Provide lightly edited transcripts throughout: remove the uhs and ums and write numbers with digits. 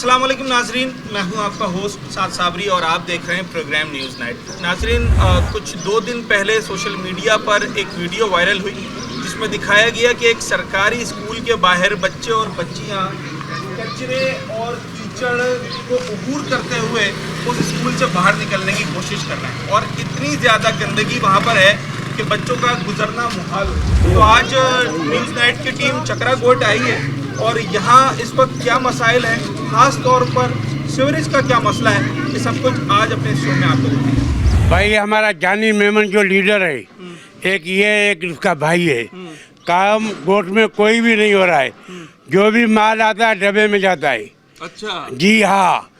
अस्सलाम वालेकुम नाजरीन, मैं हूं आपका होस्ट साद साबरी और आप देख रहे हैं प्रोग्राम न्यूज़ नाइट। नाजरीन, कुछ 2 दिन पहले सोशल मीडिया पर एक वीडियो वायरल हुई जिसमें दिखाया गया कि एक सरकारी स्कूल के बाहर बच्चे और बच्चियां कचरे और कीचड़ को अबूर करते हुए उस स्कूल से बाहर निकलने की कोशिश कर रहे हैं और इतनी ज़्यादा गंदगी वहाँ पर है कि बच्चों का गुजरना मुहाल हो। तो आज न्यूज़ नाइट की टीम चकरा कोट आई है और यहाँ इस वक्त क्या मसाइल हैं, ख़ास तौर पर सीवरेज का क्या मसला है, ये सब कुछ आज अपने शो में आपको देखेंगे। भाई हमारा जानी मेमन जो लीडर है, एक ये एक उसका भाई है। काम गोट में कोई भी नहीं हो रहा है, जो भी माल आता है डब्बे में जाता है। अच्छा जी हाँ,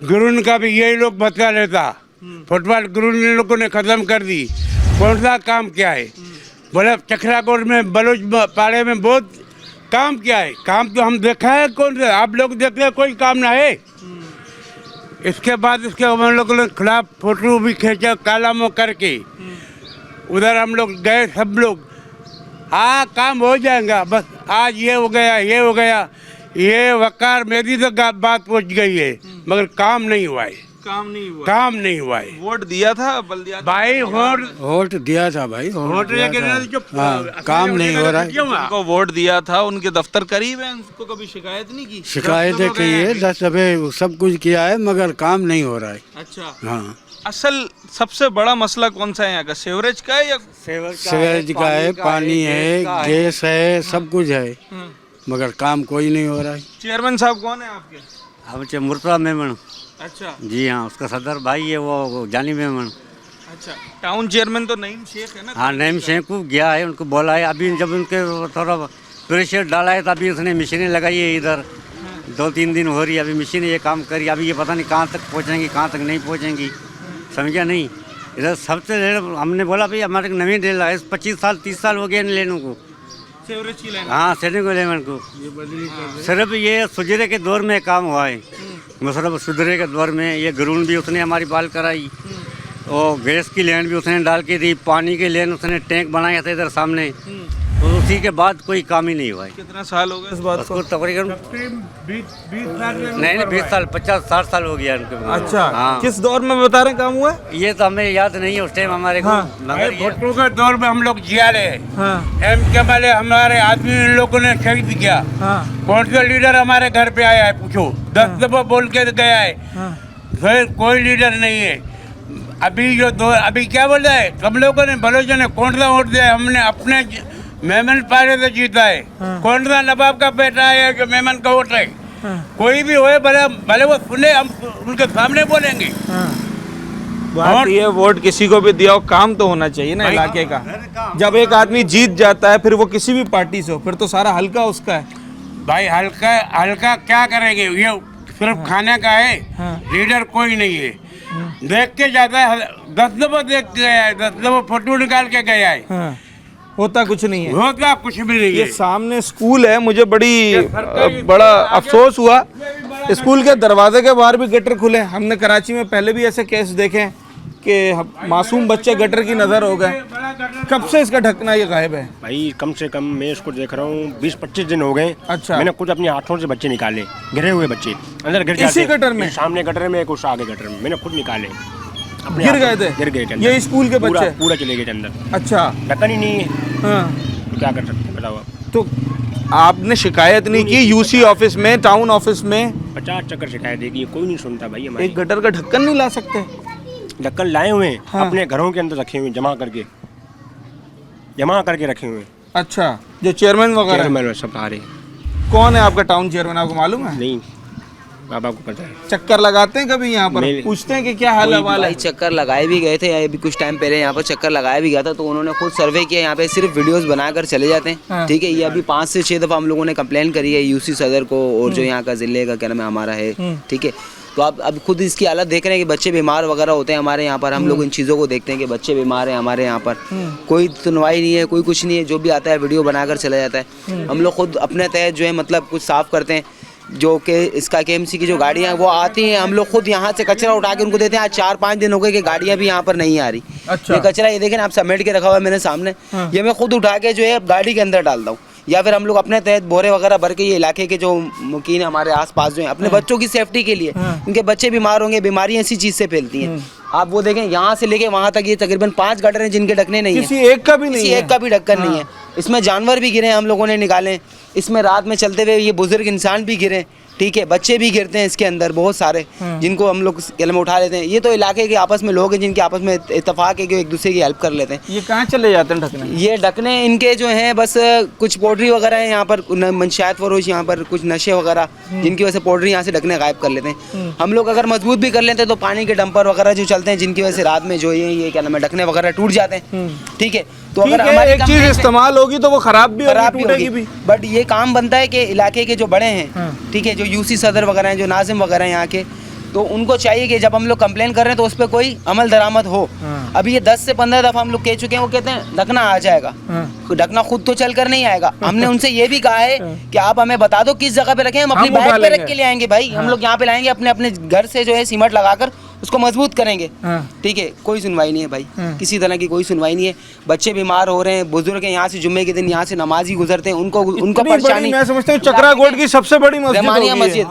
गुरुन का भी यही लोग बदला लेता। फुटबॉल गुरुन इन लोगों ने ख़त्म कर दी। कौन सा काम क्या है? बोले चखराकोट में बलोच पाड़े में बहुत काम क्या है? काम तो हम देखा है, कौन सा आप लोग देखते हैं? कोई काम ना है। इसके बाद इसके हम लोगों ने खिलाफ फोटो भी खींचा काला मुँह करके। उधर हम लोग गए सब लोग, हाँ काम हो जाएगा, बस आज ये हो गया ये हो गया, ये वकार मेरी तो बात पहुंच गई है, मगर काम नहीं हुआ है। काम नहीं हुआ, काम नहीं हुआ है। वोट दिया था बल्दिया भाई, वोट दिया था भाई, वोट काम नहीं हो रहा है। उनको वोट दिया था, उनके दफ्तर करीब है, उनको कभी शिकायत नहीं की? शिकायतें की है, 10 दफे सब कुछ किया है, मगर काम नहीं हो रहा है। अच्छा, हाँ, असल सबसे बड़ा मसला कौन सा है यहाँ का? सीवरेज का है या सीवरेज का है, पानी है, गैस है, सब कुछ है, मगर काम कोई नहीं हो रहा है। चेयरमैन साहब कौन है आपके? हम मुर्तजा मेमन। अच्छा जी हाँ, उसका सदर भाई है वो जानी मेमन। अच्छा, टाउन चेयरमैन तो नईम शेख है ना? हाँ, नईम शेख को गया है, उनको बोला है। अभी जब उनके थोड़ा प्रेशर डाला है तो अभी उसने मशीनें लगाई है इधर। 2-3 दिन हो रही है, अभी मशीन ये काम करी। अभी ये पता नहीं कहाँ तक पहुँचेंगी, कहाँ तक नहीं पहुँचेंगी, समझा नहीं। इधर सबसे हमने बोला भाई हमारे नवीन रेल है, 25 साल 30 साल हो गए लेने को, सीवरेज की लाइन। हाँ सेटिंग लेवन को। सिर्फ ये सुजरे के दौर में काम हुआ है, मतलब सुधरे के दौर में। ये ग्राउंड भी उसने हमारी बाल कराई और गैस की लाइन भी उसने डाल के दी, पानी की लाइन उसने टैंक बनाया था इधर सामने। और उसी के बाद कोई काम ही नहीं हुआ है। कितना साल हो गए इस बात को? तकरीबन नहीं 20 साल 50-60 साल हो गया उनको। अच्छा, हाँ। किस दौर में बता रहे काम हुआ है? ये तो हमें याद नहीं है उस टाइम हमारे को, मगर ये भुट्टो के दौर में हम लोग जिया रहे। एम के वाले हमारे आदमी इन लोगों ने शहीद किया। कौन सा लीडर हमारे घर पे आया है पूछो? 10 दफा बोल के गया है, फिर कोई लीडर नहीं है। अभी जो दो अभी क्या बोल रहा है, सब लोगों ने बलोचों ने कौन सा वोट दिया? हमने अपने मेमन पारे से जीता है। कौन सा नवाब का बेटा है जो मेमन का वोट है? कोई भी होए भले वो सुने, हम उनके सामने बोलेंगे। बात ये, वोट किसी को भी दिया हो, काम तो होना चाहिए ना इलाके का। जब एक आदमी जीत जाता है, फिर वो किसी भी पार्टी से हो, फिर तो सारा हल्का उसका है। भाई हल्का हल्का क्या करेंगे? ये सिर्फ खाने का है, लीडर कोई नहीं है। देख के जाता है, 10 दफा देख के गया है, 10 दफा फोटो निकाल के गया है। होता कुछ नहीं है, होता कुछ भी नहीं ये है। सामने स्कूल है, मुझे बड़ा अफसोस हुआ। स्कूल के दरवाजे के बाहर भी गटर खुले। हमने कराची में पहले भी ऐसे केस देखे हैं कि मासूम बच्चे गटर की नज़र हो गए। कब से इसका ढकना ये गायब है? भाई कम से कम मैं इसको देख रहा हूँ 20-25 दिन हो गए। अच्छा, मैंने खुद अपने हाथों से बच्चे निकाले, गिरे हुए बच्चे अंदर गिर जाते। इसी गटर में? सामने गटर में, कुछ आगे गटर में, मैंने खुद निकाले। गिर गए थे? गिर गए थे, ये स्कूल के बच्चे पूरा चले गए थे अंदर। अच्छा, ढक्कन ही नहीं है, हाँ। तो क्या कर सकते हैं बताओ आप? तो आपने शिकायत नहीं की यूसी ऑफिस में, टाउन ऑफिस में? 50 चक्कर शिकायत है कि कोई नहीं सुनता भाई हमारी। एक गटर का ढक्कन नहीं ला सकते? ढक्कन लाए हुए हैं, हाँ। अपने घरों के अंदर रखे हुए, जमा करके रखे हुए हैं। अच्छा, जो चेयरमैन वगैरह चेयरमैन सब आ रहे हैं। कौन है आपका टाउन चेयरमैन, आपको मालूम है? नहीं, बाबा को पता है। चक्कर लगाते हैं कभी यहाँ पर? पूछते हैं कि क्या हाल हवाल है? भाई चक्कर लगाए भी गए थे, अभी कुछ टाइम पहले यहाँ पर चक्कर लगाया भी गया था, तो उन्होंने खुद सर्वे किया। यहाँ पे सिर्फ वीडियोस बनाकर चले जाते हैं। हाँ। ठीक है, ये अभी 5 से 6 दफ़ा हम लोगों ने कंप्लेन करी है यूसी सदर को, और जो यहाँ का जिले का क्या नाम है हमारा है। ठीक है, तो आप अब खुद इसकी हालत देख रहे हैं कि बच्चे बीमार वगैरह होते हैं हमारे यहाँ पर। हम लोग इन चीज़ों को देखते हैं कि बच्चे बीमार हैं हमारे यहाँ पर, कोई सुनवाई नहीं है, कोई कुछ नहीं है। जो भी आता है वीडियो बनाकर चला जाता है। हम लोग खुद अपने तहत जो है मतलब कुछ साफ़ करते हैं। जो कि इसका केएमसी की जो गाड़ियाँ हैं वो आती हैं, हम लोग खुद यहाँ से कचरा उठा के उनको देते हैं। आज 4-5 दिन हो गए कि गाड़ियाँ भी यहाँ पर नहीं आ रही। अच्छा। ये कचरा ये देखें आप समेट के रखा हुआ है मेरे सामने। ये मैं खुद उठा के जो है गाड़ी के अंदर डालता हूँ। या फिर हम लोग अपने तहत बोरे वगैरह भर के ये इलाके के जो मुकीन है हमारे आसपास जो हैं अपने बच्चों की सेफ्टी के लिए, उनके बच्चे बीमार होंगे, बीमारियां इसी चीज़ से फैलती हैं। आप वो देखें यहाँ से लेके वहाँ तक ये तकरीबन 5 गटर हैं जिनके ढकने नहीं है, किसी एक का भी नहीं है, एक का भी ढक्कन नहीं है। इसमें जानवर भी गिरे हम लोगों ने निकाले, इसमें रात में चलते हुए ये बुजुर्ग इंसान भी गिरे, ठीक है, बच्चे भी गिरते हैं इसके अंदर बहुत सारे, जिनको हम लोग में उठा लेते हैं। ये तो इलाके के आपस में लोग हैं जिनके आपस में इत्तेफाक है कि एक दूसरे की हेल्प कर लेते हैं। ये कहाँ चले जाते हैं ढकने? ये ढकने इनके जो हैं बस कुछ पोल्ट्री वगैरह है यहाँ पर, मंशियात फरोश यहाँ पर कुछ नशे वगैरह जिनकी वजह से पोल्ट्री यहाँ से ढकने गायब कर लेते हैं। हम लोग अगर मजबूत भी कर लेते हैं तो पानी के डंपर वगैरह जो चलते हैं जिनकी वजह से रात में जो ये क्या नाम है ढकने वगैरह टूट जाते हैं, ठीक है। तो अगर हमारी एक चीज इस्तेमाल होगी तो वो खराब भी होगी, बट ये काम बनता है कि इलाके के जो बड़े हैं, ठीक है, जो यूसी सदर वगैरह हैं, जो नाजिम वगैरह हैं यहाँ के, तो उनको चाहिए कि जब हम लोग कंप्लेन कर रहे हैं तो उस पर कोई अमल दरामद हो। अभी ये 10 से 15 दफ़ा हम लोग कह चुके हैं, वो कहते हैं ढकना आ जाएगा, ढकना खुद तो चल कर नहीं आएगा। हमने उनसे ये भी कहा है कि आप हमें बता दो किस जगह पे रखें, हम अपनी बाइक पे रख के ले आएंगे भाई, हम लोग यहाँ पे लाएंगे, अपने अपने घर से जो है सीमेंट लगाकर उसको मजबूत करेंगे, ठीक है। कोई सुनवाई नहीं है भाई, किसी तरह की कोई सुनवाई नहीं है। बच्चे बीमार हो रहे हैं, बुजुर्ग हैं, यहाँ से जुम्मे के दिन यहाँ से नमाजी गुजरते हैं, उनको परेशानी। मैं समझता हूँ चक्राकोट की सबसे बड़ी मस्जिद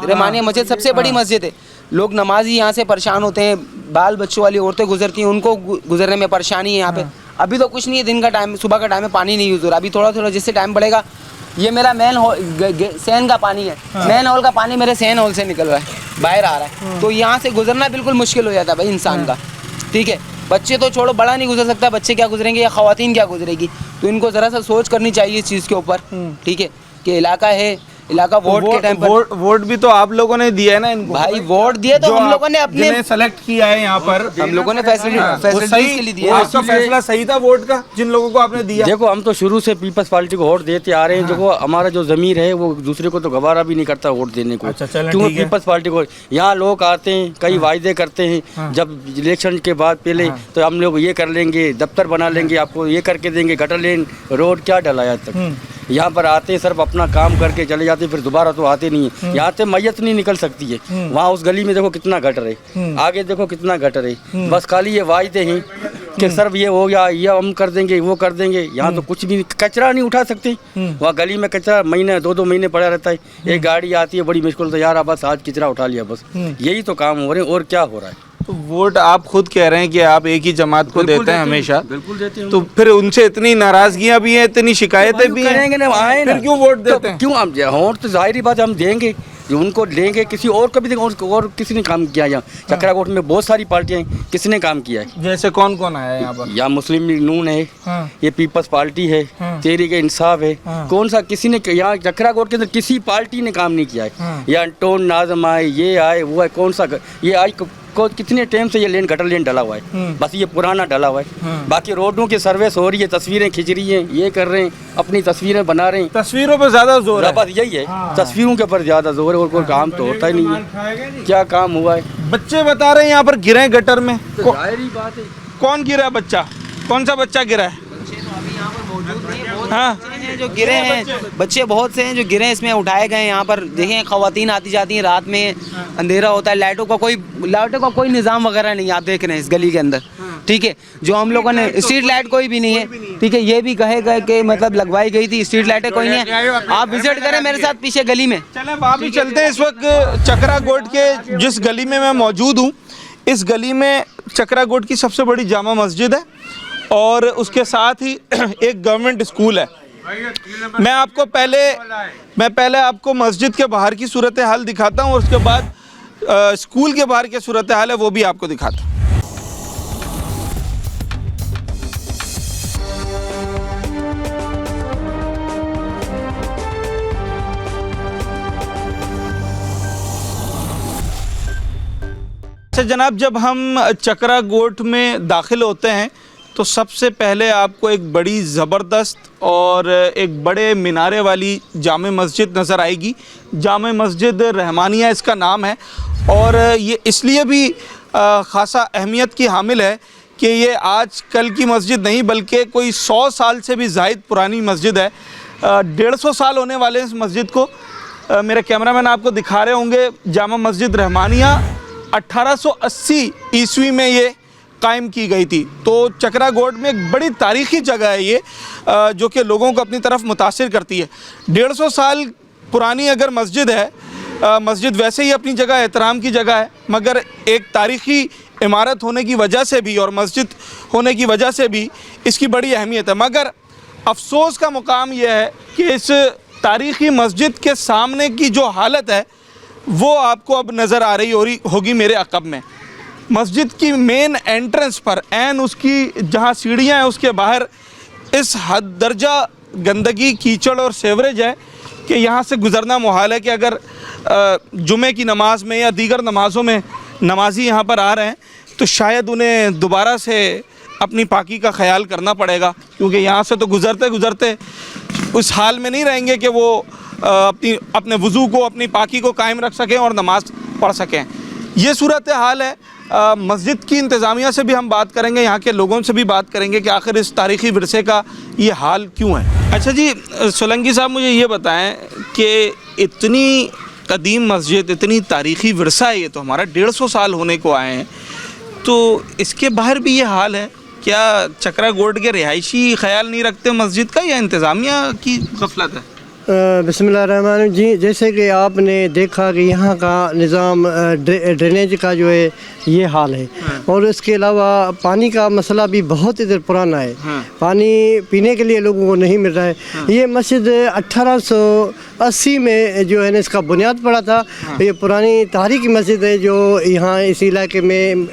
रहमानिया मस्जिद सबसे बड़ी मस्जिद है। लोग नमाजी यहाँ से परेशान होते हैं, बाल बच्चों वाली औरतें गुजरती हैं, उनको गुजरने में परेशानी है यहाँ पे। अभी तो कुछ नहीं है, दिन का टाइम, सुबह का टाइम है, पानी नहीं यूज हो रहा। अभी थोड़ा थोड़ा जिससे टाइम बढ़ेगा, ये मेरा मेन सैन का पानी है, मेन हॉल का पानी मेरे सैन हॉल से निकल रहा है, बाहर आ रहा है, तो यहाँ से गुजरना बिल्कुल मुश्किल हो जाता है भाई इंसान का, ठीक है। बच्चे तो छोड़ो, बड़ा नहीं गुजर सकता, बच्चे क्या गुजरेंगे या ख़वातीन क्या गुजरेगी। तो इनको ज़रा सा सोच करनी चाहिए इस चीज़ के ऊपर, ठीक है, कि इलाका है, इलाका वोट के टाइम पर वोट भी तो आप लोगों ने दिया है ना इनको भाई, वोट दिए तो हम लोगों ने अपने सेलेक्ट किया है यहाँ पर, हम लोगों ने फैसिलिटीज के लिए दिया। आपका फैसला सही था वोट का, जिन लोगों को आपने दिया? देखो, हम तो शुरू से पीपल्स पार्टी को वोट देते आ रहे हैं। देखो, हमारा जो ज़मीर है वो दूसरे को तो गवारा भी नहीं करता वोट देने को। क्यों पीपल्स पार्टी को? यहाँ लोग आते हैं, कई वायदे करते हैं, जब इलेक्शन के बाद पहले तो हम लोग ये कर लेंगे, दफ्तर बना लेंगे, आपको ये करके देंगे, गटर लेन, रोड क्या डलाया तक। यहाँ पर आते हैं, सिर्फ अपना काम करके चले जाते हैं, फिर दोबारा तो आते नहीं है। यहाँ से मैयत नहीं निकल सकती है। वहाँ उस गली में देखो कितना गटर है, आगे देखो कितना गटर है। बस खाली ये वायदे हैं कि सिर्फ ये हो गया, ये हम कर देंगे, वो कर देंगे। यहाँ तो कुछ भी, कचरा नहीं उठा सकते। वहाँ गली में कचरा महीने 2-2 महीने पड़ा रहता है। एक गाड़ी आती है बड़ी मुश्किल, तो यार बस आज कचरा उठा लिया, बस यही तो काम हो रहे हैं, और क्या हो रहा है। तो वोट आप खुद कह रहे हैं कि आप एक ही जमात को देते हैं हमेशा, बिल्कुल देते हैं। तो फिर उनसे इतनी नाराजगियां भी हैं, इतनी शिकायतें भी हैं, फिर क्यों वोट देते हैं? क्यों? हम वोट तो जाहिर बात हम देंगे, जो उनको लेंगे, किसी और को भी देंगे। और किसी ने काम किया यहाँ चक्राकोट में? बहुत सारी पार्टियां हैं, किसने काम किया है? जैसे कौन कौन आया है यहाँ पर? यहाँ मुस्लिम लीग नून है, ये पीपल्स पार्टी है, तहरीक इंसाफ है। कौन सा किसी ने यहाँ चक्राकोट के अंदर किसी पार्टी ने काम नहीं किया है? यहाँ टोन नाजम आए, ये आए, वो है, कौन सा ये आज को कितने टाइम से ये लेन गटर लेन डला हुआ है, बस ये पुराना डला हुआ है। बाकी रोडों की सर्विस हो रही है, तस्वीरें खींच रही हैं, ये कर रहे हैं, अपनी तस्वीरें बना रहे हैं। तस्वीरों पर ज्यादा जोर है, बस यही है, तस्वीरों के ऊपर ज्यादा जोर है, और कोई काम तो होता ही नहीं है। क्या काम हुआ है? बच्चे बता रहे हैं यहाँ पर गिरे गटर में। जाहिर बात है। कौन गिरा बच्चा? कौन सा बच्चा गिरा है? हाँ, जो गिरे हैं बच्चे बहुत से हैं जो गिरे हैं, इसमें उठाए गए हैं। यहाँ पर देखें, ख़वातीन आती जाती हैं, रात में अंधेरा होता है, लाइटों का कोई निज़ाम वगैरह नहीं, आप देख रहे हैं इस गली के अंदर, ठीक है। जो हम लोगों ने स्ट्रीट लाइट कोई भी नहीं है, ठीक है, ये भी कहे गए कि मतलब लगवाई गई थी, स्ट्रीट लाइटें कोई नहीं है। आप विजिट करें मेरे साथ पीछे गली में, चले वहाँ भी चलते हैं। इस वक्त चक्राकोट के जिस गली में मैं मौजूद हूँ, इस गली में चक्राकोट की सबसे बड़ी जामा मस्जिद है और उसके साथ ही एक गवर्नमेंट स्कूल है। मैं पहले आपको मस्जिद के बाहर की सूरत हाल दिखाता हूँ और उसके बाद स्कूल के बाहर की सूरत हाल है वो भी आपको दिखाता हूँ। अच्छा जनाब, जब हम चक्राकोट में दाखिल होते हैं तो सबसे पहले आपको एक बड़ी ज़बरदस्त और एक बड़े मीनारे वाली जामे मस्जिद नज़र आएगी। जामे मस्जिद रहमानिया इसका नाम है और ये इसलिए भी ख़ासा अहमियत की हामिल है कि ये आज कल की मस्जिद नहीं बल्कि कोई 100 साल से भी ज़ायद पुरानी मस्जिद है। 150 साल होने वाले इस मस्जिद को। मेरे कैमरामैन आपको दिखा रहे होंगे। जामा मस्जिद रहमानिया 1880 ईस्वी में ये कायम की गई थी। तो चकरा गोड में एक बड़ी तारीख़ी जगह है ये, जो कि लोगों को अपनी तरफ मुतासिर करती है। 150 साल पुरानी अगर मस्जिद है, मस्जिद वैसे ही अपनी जगह एहतराम की जगह है, मगर एक तारीख़ी इमारत होने की वजह से भी और मस्जिद होने की वजह से भी इसकी बड़ी अहमियत है। मगर अफसोस का मुकाम यह है कि इस तारीख़ी मस्जिद के सामने की जो हालत है वो आपको अब नज़र आ रही होगी मेरे अक़ब में। मस्जिद की मेन एंट्रेंस पर एन उसकी जहाँ सीढ़ियाँ हैं उसके बाहर इस हद दर्जा गंदगी, कीचड़ और सेवरेज है कि यहाँ से गुज़रना मुहाल है कि अगर जुमे की नमाज़ में या दीगर नमाज़ों में नमाजी यहाँ पर आ रहे हैं तो शायद उन्हें दोबारा से अपनी पाकी का ख्याल करना पड़ेगा, क्योंकि यहाँ से तो गुज़रते गुज़रते उस हाल में नहीं रहेंगे कि वो अपने वज़ू को, अपनी पाकी को कायम रख सकें और नमाज़ पढ़ सकें। ये सूरत हाल है। मस्जिद की इंतज़ामिया से भी हम बात करेंगे, यहाँ के लोगों से भी बात करेंगे कि आखिर इस तारीख़ी विरसे का ये हाल क्यों है। अच्छा जी, सोलंकी साहब मुझे ये बताएं कि इतनी कदीम मस्जिद, इतनी तारीख़ी विरसा है, ये तो हमारा 150 साल होने को आए हैं, तो इसके बाहर भी ये हाल है। क्या चकरा गोड के रिहायशी ख्याल नहीं रखते मस्जिद का या इंतज़ामिया की गफलत है? बिस्मिल्लाहिर्रहमानिर्रहीम जी, जैसे कि आपने देखा कि यहाँ का निज़ाम ड्रेनेज का जो है ये हाल है, और इसके अलावा पानी का मसला भी बहुत इधर पुराना है। पानी पीने के लिए लोगों को नहीं मिल रहा है। ये मस्जिद 1880 में जो है ना इसका बुनियाद पड़ा था। ये पुरानी तारीख़ी मस्जिद है जो यहाँ इस इलाके में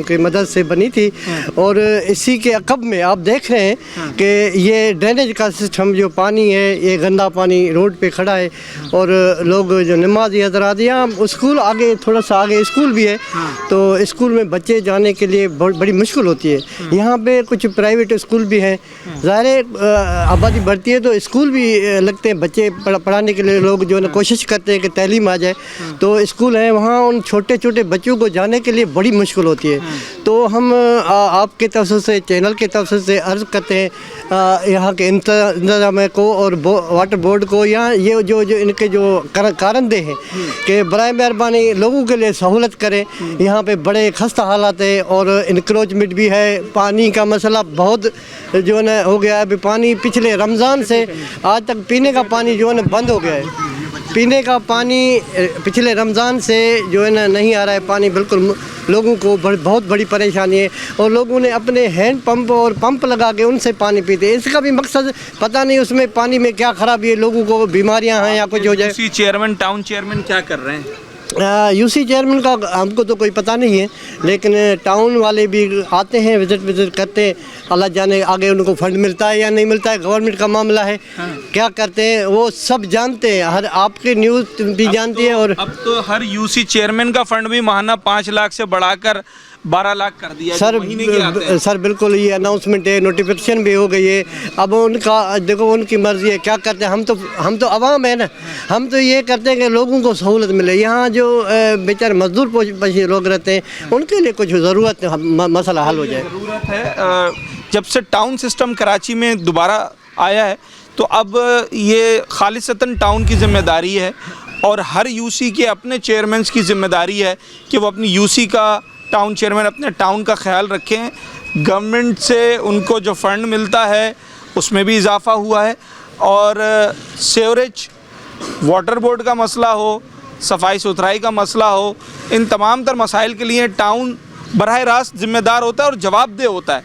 की मदद से बनी थी, और इसी के अक़ब में आप देख रहे हैं कि ये ड्रेनेज का सिस्टम, जो पानी है ये गंदा पानी रोड पे खड़ा है, और लोग जो नमाज़ी हज़रात, यहाँ स्कूल आगे, थोड़ा सा आगे स्कूल भी है, तो स्कूल में बच्चे जाने के लिए बड़ी मुश्किल होती है। यहाँ पे कुछ प्राइवेट स्कूल भी हैं, ज़ाहिर आबादी बढ़ती है तो स्कूल भी लगते हैं, बच्चे पढ़ाने के लिए लोग जो है ना कोशिश करते हैं कि तालीम आ जाए, तो स्कूल हैं वहाँ उन छोटे छोटे बच्चों को जाने के लिए बड़ी मुश्किल होती है। तो हम आपके तरफ से, चैनल के तरफ से अर्ज़ करते हैं यहाँ के इंतज़ाम को और वाटर बोर्ड को, यहाँ ये जो इनके जो कारंदे हैं कि बराए मेहरबानी लोगों के लिए सहूलत करें। यहाँ पे बड़े खस्ता हालात है और इंक्रोचमेंट भी है। पानी का मसला बहुत जो है ना हो गया है। अभी पानी पिछले रमज़ान से आज तक पीने का पानी जो है ना बंद हो गया है। पीने का पानी पिछले रमज़ान से जो है ना नहीं आ रहा है पानी, बिल्कुल लोगों को बहुत बड़ी परेशानी है, और लोगों ने अपने हैंड पंप और पंप लगा के उनसे पानी पीते हैं। इसका भी मकसद पता नहीं उसमें पानी में क्या ख़राबी है, लोगों को बीमारियां हैं या कुछ हो जाए। चेयरमैन, टाउन चेयरमैन क्या कर रहे हैं? यूसी चेयरमैन का हमको तो कोई पता नहीं है, लेकिन टाउन वाले भी आते हैं, विज़िट करते हैं। अल्लाह जाने आगे उनको फंड मिलता है या नहीं मिलता है, गवर्नमेंट का मामला है। क्या करते हैं वो सब जानते हैं, हर आपके न्यूज़ भी जानती है। और अब तो हर यूसी चेयरमैन का फंड भी माहाना 5 लाख से बढ़ाकर 12 लाख कर दिया सर बिल्कुल ये अनाउंसमेंट है, नोटिफिकेशन भी हो गई है। अब उनका देखो, उनकी मर्ज़ी है, क्या करते हैं। हम तो आवाम है ना, हम तो ये करते हैं कि लोगों को सहूलत मिले। यहाँ जो बेचारे मजदूर पेशे लोग रहते हैं उनके लिए कुछ ज़रूरत मसला हल हो जाए। ज़रूरत है। जब से टाउन सिस्टम कराची में दोबारा आया है तो अब ये खालिसतन टाउन की ज़िम्मेदारी है, और हर यूसी के अपने चेयरमैन की ज़िम्मेदारी है कि वो अपनी यूसी का, टाउन चेयरमैन अपने टाउन का ख्याल रखें। गवर्नमेंट से उनको जो फ़ंड मिलता है उसमें भी इजाफ़ा हुआ है, और सीवरेज, वाटर बोर्ड का मसला हो, सफाई सुथराई का मसला हो, इन तमाम तर मसाइल के लिए टाउन बराह रास्त ज़िम्मेदार होता है और जवाबदेह होता है।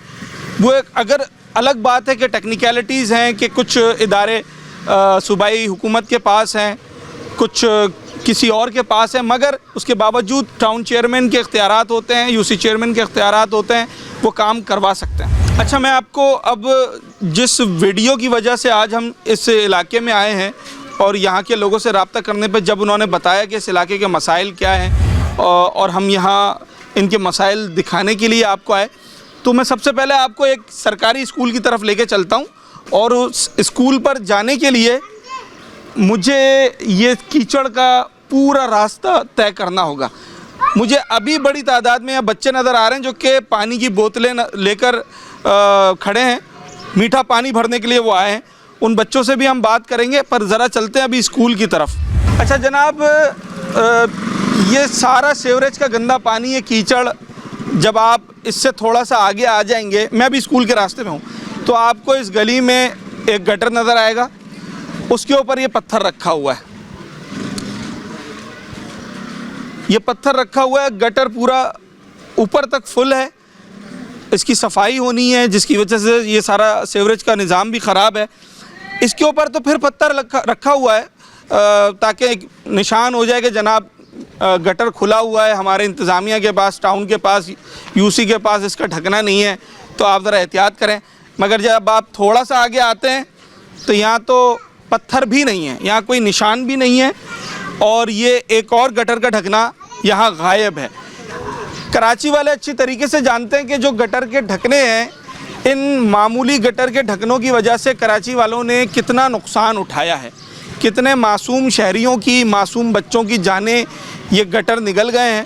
वो एक अगर अलग बात है कि टेक्निकलिटीज़ हैं कि कुछ इदारे सूबाई हुकूमत के पास हैं, कुछ किसी और के पास है, मगर उसके बावजूद टाउन चेयरमैन के इख्तियारात होते हैं, यूसी चेयरमैन के इख्तियारात होते हैं, वो काम करवा सकते हैं। अच्छा, मैं आपको अब जिस वीडियो की वजह से आज हम इस इलाके में आए हैं और यहाँ के लोगों से रब्ता करने पर जब उन्होंने बताया कि इस इलाके के मसाइल क्या हैं और हम यहाँ इनके मसाइल दिखाने के लिए आपको आए, तो मैं सबसे पहले आपको एक सरकारी स्कूल की तरफ लेके चलता हूँ, और उस स्कूल पर जाने के लिए मुझे ये कीचड़ का पूरा रास्ता तय करना होगा। मुझे अभी बड़ी तादाद में यहाँ बच्चे नज़र आ रहे हैं जो कि पानी की बोतलें लेकर खड़े हैं, मीठा पानी भरने के लिए वो आए हैं। उन बच्चों से भी हम बात करेंगे, पर ज़रा चलते हैं अभी स्कूल की तरफ। अच्छा जनाब, ये सारा सीवरेज का गंदा पानी, ये कीचड़ जब आप इससे थोड़ा सा आगे आ जाएंगे, मैं अभी स्कूल के रास्ते में हूँ, तो आपको इस गली में एक गटर नज़र आएगा, उसके ऊपर ये पत्थर रखा हुआ है, ये पत्थर रखा हुआ है, गटर पूरा ऊपर तक फुल है, इसकी सफाई होनी है जिसकी वजह से ये सारा सीवरेज का निज़ाम भी ख़राब है। इसके ऊपर तो फिर पत्थर रखा हुआ है ताकि एक निशान हो जाए कि जनाब गटर खुला हुआ है, हमारे इंतज़ामिया के पास, टाउन के पास, यूसी के पास इसका ढकना नहीं है, तो आप ज़रा एहतियात करें। मगर जब आप थोड़ा सा आगे आते हैं तो यहाँ तो पत्थर भी नहीं है, यहाँ कोई निशान भी नहीं है, और ये एक और गटर का ढकना यहाँ गायब है। कराची वाले अच्छी तरीके से जानते हैं कि जो गटर के ढकने हैं, इन मामूली गटर के ढकनों की वजह से कराची वालों ने कितना नुकसान उठाया है, कितने मासूम शहरियों की, मासूम बच्चों की जानें ये गटर निगल गए हैं।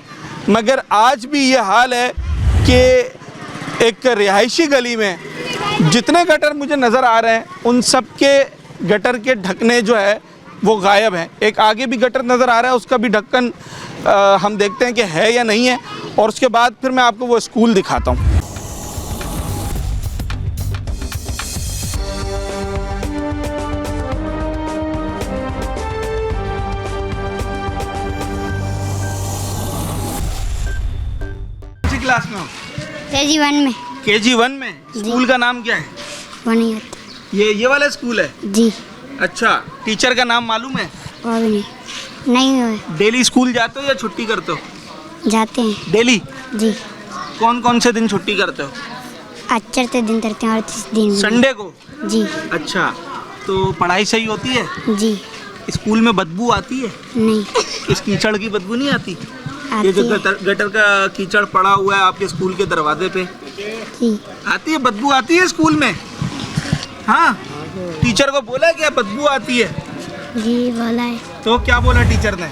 मगर आज भी ये हाल है कि एक रिहायशी गली में जितने गटर मुझे नज़र आ रहे हैं उन सब के गटर के ढकने जो है वो गायब हैं। एक आगे भी गटर नज़र आ रहा है, उसका भी ढक्कन हम देखते हैं कि है या नहीं है, और उसके बाद फिर मैं आपको वो स्कूल दिखाता हूँ। क्लास में हो? KG 1 में। KG 1 में? स्कूल का नाम क्या है? वनीयत। ये वाला स्कूल है? जी। अच्छा, टीचर का नाम मालूम है? और भी नहीं है। डेली स्कूल जाते हो या छुट्टी करते हो? जाते हैं। डेली? जी। कौन कौन से दिन छुट्टी करते हो? चढ़ते दिन करते हैं और 30 दिन संडे को? जी। अच्छा, तो पढ़ाई सही होती है? जी। स्कूल में बदबू आती है? नहीं। इस कीचड़ की बदबू नहीं आती? आती ये जो है। गटर का कीचड़ पड़ा हुआ है आपके स्कूल के दरवाजे पे, जी। आती है बदबू? आती है स्कूल में? हाँ, टीचर को बोला क्या बदबू आती है? जी बोला है। तो क्या बोला टीचर ने?